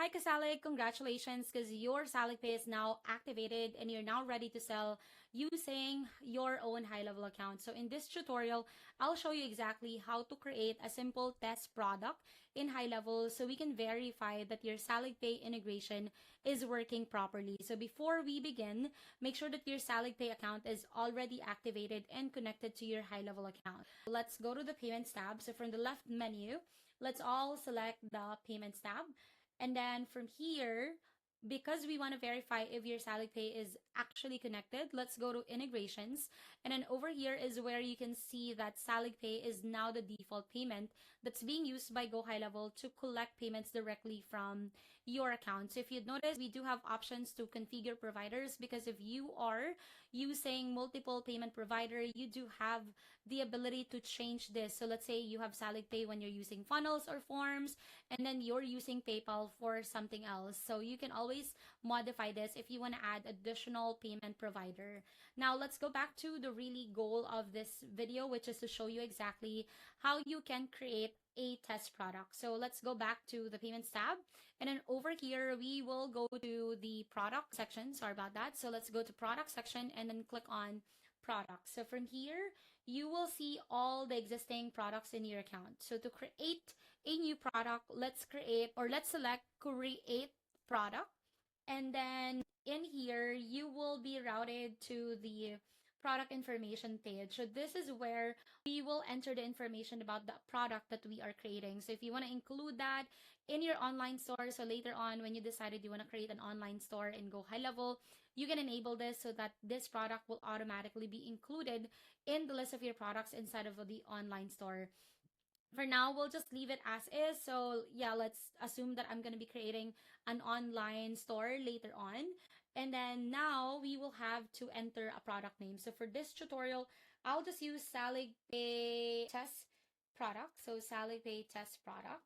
Hi Kasalik, congratulations because your SaligPay is now activated and you're now ready to sell using your own HighLevel account. So in this tutorial, I'll show you exactly how to create a simple test product in HighLevel so we can verify that your SaligPay integration is working properly. So before we begin, make sure that your SaligPay account is already activated and connected to your HighLevel account. Let's go to the Payments tab. So from the left menu, let's all select the Payments tab. And then from here, because we want to verify if your SaligPay is actually connected, let's go to integrations. And then over here is where you can see that SaligPay is now the default payment that's being used by Go HighLevel to collect payments directly from your account. So if you'd notice, we do have options to configure providers because if you are using multiple payment provider, you do have the ability to change this. So let's say you have SaligPay when you're using funnels or forms, and then you're using PayPal for something else. So you can always modify this if you want to add additional payment provider. Now let's go back to the really goal of this video, which is to show you exactly how you can create a test product. So let's go back to the payments tab, and then over here we will go to the product section. Sorry about that. So let's go to product section and then click on products. So from here you will see all the existing products in your account. So to create a new product, let's select create product, and then in here you will be routed to the product information page. So this is where we will enter the information about the product that we are creating. So if you want to include that in your online store, so later on when you decided you want to create an online store and Go HighLevel, you can enable this so that this product will automatically be included in the list of your products inside of the online store. For now, we'll just leave it as is. So yeah, let's assume that I'm going to be creating an online store later on. And then now we will have to enter a product name. So for this tutorial, I'll just use SaligPay Test Product. So SaligPay Test Product.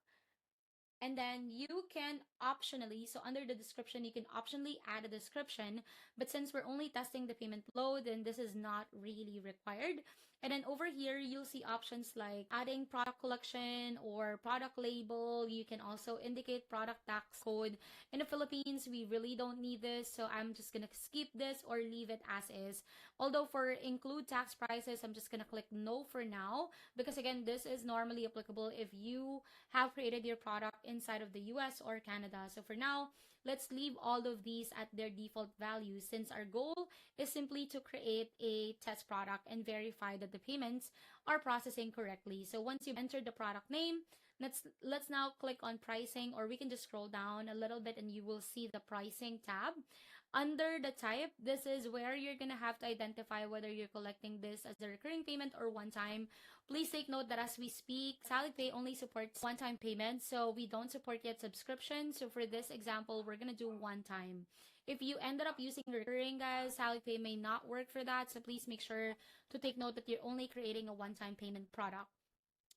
And then you can optionally, so under the description, you can optionally add a description. But since we're only testing the payment flow, then this is not really required. And then over here, you'll see options like adding product collection or product label. You can also indicate product tax code. In the Philippines, we really don't need this. So I'm just going to skip this or leave it as is. Although for include tax prices, I'm just going to click no for now. Because again, this is normally applicable if you have created your product inside of the US or Canada. So for now, let's leave all of these at their default values since our goal is simply to create a test product and verify that the payments are processing correctly. So once you've entered the product name, let's now click on pricing, or we can just scroll down a little bit and you will see the pricing tab. Under the type, this is where you're going to have to identify whether you're collecting this as a recurring payment or one time. Please take note that as we speak, SaligPay only supports one-time payments, so we don't support yet subscription. So for this example, we're going to do one time. If you ended up using recurring, guys, SaligPay may not work for that. So please make sure to take note that you're only creating a one-time payment product.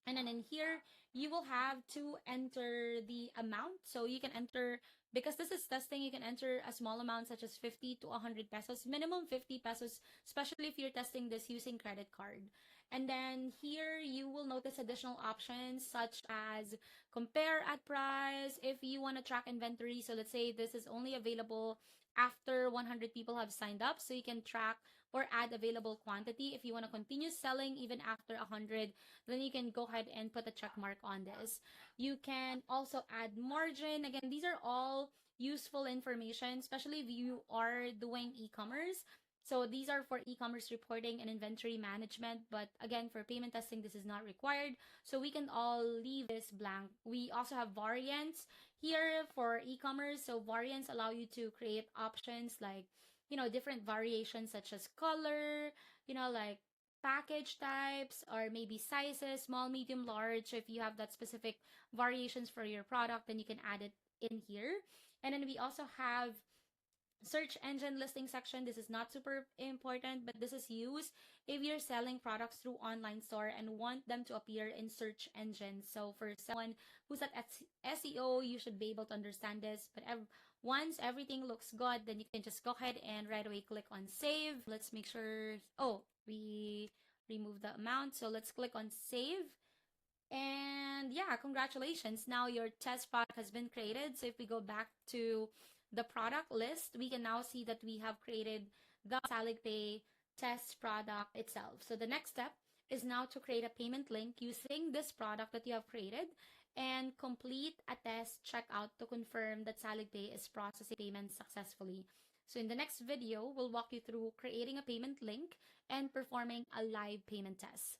And then in here, you will have to enter the amount. So you can enter, because this is testing, you can enter a small amount such as 50 to 100 pesos, minimum 50 pesos, especially if you're testing this using credit card. And then here you will notice additional options such as compare at price if you want to track inventory. So let's say this is only available after 100 people have signed up, so you can track or add available quantity. If you want to continue selling even after 100, then you can go ahead and put a check mark on this. You can also add margin. Again, these are all useful information, especially if you are doing e-commerce. So these are for e-commerce reporting and inventory management. But again, for payment testing, this is not required. So we can all leave this blank. We also have variants here for e-commerce. So variants allow you to create options like, different variations such as color, like package types, or maybe sizes, small, medium, large. So if you have that specific variations for your product, then you can add it in here. And then we also have search engine listing section. This is not super important, but this is used if you're selling products through online store and want them to appear in search engines. So for someone who's at SEO, you should be able to understand this. But once everything looks good, then you can just go ahead and right away click on save. Let's make sure, we remove the amount. So let's click on save. And yeah, congratulations. Now your test product has been created. So if we go back to the product list, we can now see that we have created the SaligPay test product itself. So the next step is now to create a payment link using this product that you have created and complete a test checkout to confirm that SaligPay is processing payments successfully. So in the next video, we'll walk you through creating a payment link and performing a live payment test.